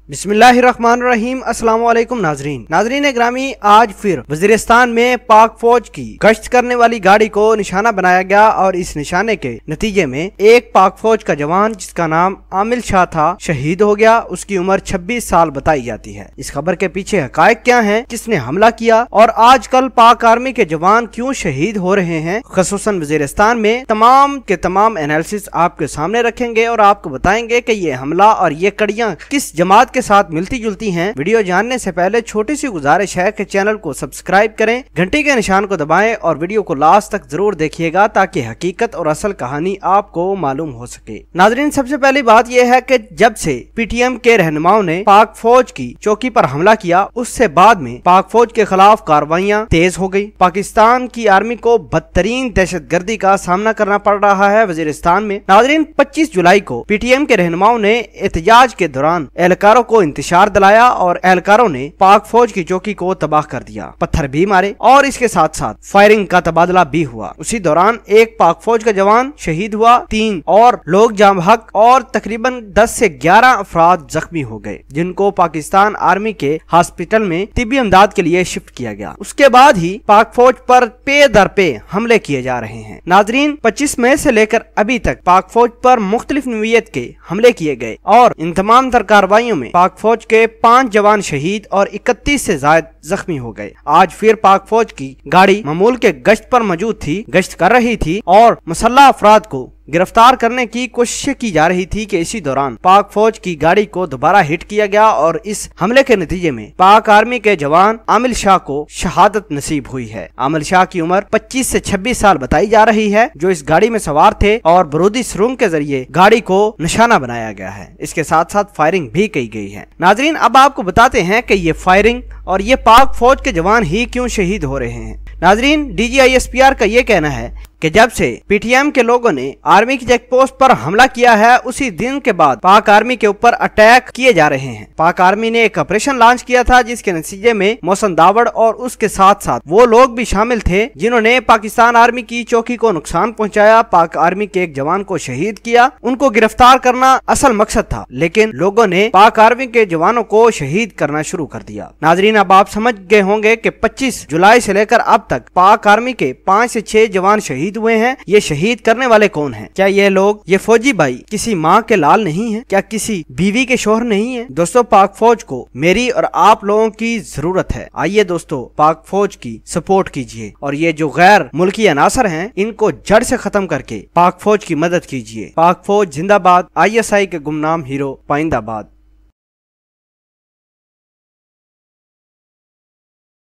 बिस्मिल्लाहिर्रहमानिर्रहीम। अस्सलाम वालेकुम नाजरीन ग्रामी, आज फिर वजीरिस्तान में पाक फौज की गश्त करने वाली गाड़ी को निशाना बनाया गया और इस निशाने के नतीजे में एक पाक फौज का जवान जिसका नाम आमिल शाह था शहीद हो गया। उसकी उम्र 26 साल बताई जाती है। इस खबर के पीछे हकायक क्या हैं, किसने हमला किया और आजकल पाक आर्मी के जवान क्यों शहीद हो रहे हैं, खसूसन वजीरिस्तान में तमाम के तमाम एनालिसिस आपके सामने रखेंगे और आपको बताएंगे कि ये हमला और ये कड़ियां किस जमात के साथ मिलती जुलती हैं। वीडियो जानने से पहले छोटी सी गुजारिश है कि चैनल को सब्सक्राइब करें, घंटी के निशान को दबाएं और वीडियो को लास्ट तक जरूर देखिएगा ताकि हकीकत और असल कहानी आपको मालूम हो सके। नाजरीन, सबसे पहली बात यह है कि जब से पीटीएम के रहनुमाओं ने पाक फौज की चौकी पर हमला किया, उससे बाद में पाक फौज के खिलाफ कार्रवाइयां तेज हो गई। पाकिस्तान की आर्मी को बदतरीन दहशतगर्दी का सामना करना पड़ रहा है वजीरिस्तान में। नाजरीन, 25 जुलाई को पीटीएम के रहनुमाओं ने एहतजाज के दौरान एहलकारों को इंतशार दिलाया और एहलकारों ने पाक फौज की चौकी को तबाह कर दिया, पत्थर भी मारे और इसके साथ साथ फायरिंग का तबादला भी हुआ। उसी दौरान एक पाक फौज का जवान शहीद हुआ, 3 और लोग जाँ बहक और तकरीबन 10 से 11 अफराद जख्मी हो गए, जिनको पाकिस्तान आर्मी के हॉस्पिटल में तिब्बी इमदाद के लिए शिफ्ट किया गया। उसके बाद ही पाक फौज पर पे दर पे हमले किए जा रहे हैं। नाजरीन, 25 मई से लेकर अभी तक पाक फौज पर मुख्तलिफ नौइयत के हमले किए गए और इन तमाम तर कार्रवाइयों में पाक फौज के 5 जवान शहीद और 31 से ज्यादा जख्मी हो गए। आज फिर पाक फौज की गाड़ी मामूल के गश्त पर मौजूद थी, गश्त कर रही थी और मुसल्लह अफराद को गिरफ्तार करने की कोशिश की जा रही थी कि इसी दौरान पाक फौज की गाड़ी को दोबारा हिट किया गया और इस हमले के नतीजे में पाक आर्मी के जवान आमिल शाह को शहादत नसीब हुई है। आमिल शाह की उम्र 25 से 26 साल बताई जा रही है, जो इस गाड़ी में सवार थे और बरूदी सुरंग के जरिए गाड़ी को निशाना बनाया गया है। इसके साथ साथ फायरिंग भी की गई है। नाजरीन, अब आपको बताते हैं कि ये फायरिंग और ये पाक फौज के जवान ही क्यों शहीद हो रहे हैं। नाजरीन, DGISPR का ये कहना है कि जब से पीटीएम के लोगों ने आर्मी की चेक पोस्ट पर हमला किया है, उसी दिन के बाद पाक आर्मी के ऊपर अटैक किए जा रहे हैं। पाक आर्मी ने एक ऑपरेशन लॉन्च किया था जिसके नतीजे में मोहसिन दावड़ और उसके साथ साथ वो लोग भी शामिल थे जिन्होंने पाकिस्तान आर्मी की चौकी को नुकसान पहुंचाया, पाक आर्मी के एक जवान को शहीद किया। उनको गिरफ्तार करना असल मकसद था, लेकिन लोगों ने पाक आर्मी के जवानों को शहीद करना शुरू कर दिया। नाजरीन, अब आप समझ गए होंगे कि 25 जुलाई से लेकर अब तक पाक आर्मी के 5 से 6 जवान शहीद हुए हैं। ये शहीद करने वाले कौन हैं? क्या ये लोग, ये फौजी भाई किसी माँ के लाल नहीं हैं? क्या किसी बीवी के शोहर नहीं हैं? दोस्तों, पाक फौज को मेरी और आप लोगों की जरूरत है। आइए दोस्तों, पाक फौज की सपोर्ट कीजिए और ये जो गैर मुल्की अनासर हैं, इनको जड़ से खत्म करके पाक फौज की मदद कीजिए। पाक फौज जिंदाबाद। ISI के गुमनाम हीरो पाइंदाबाद।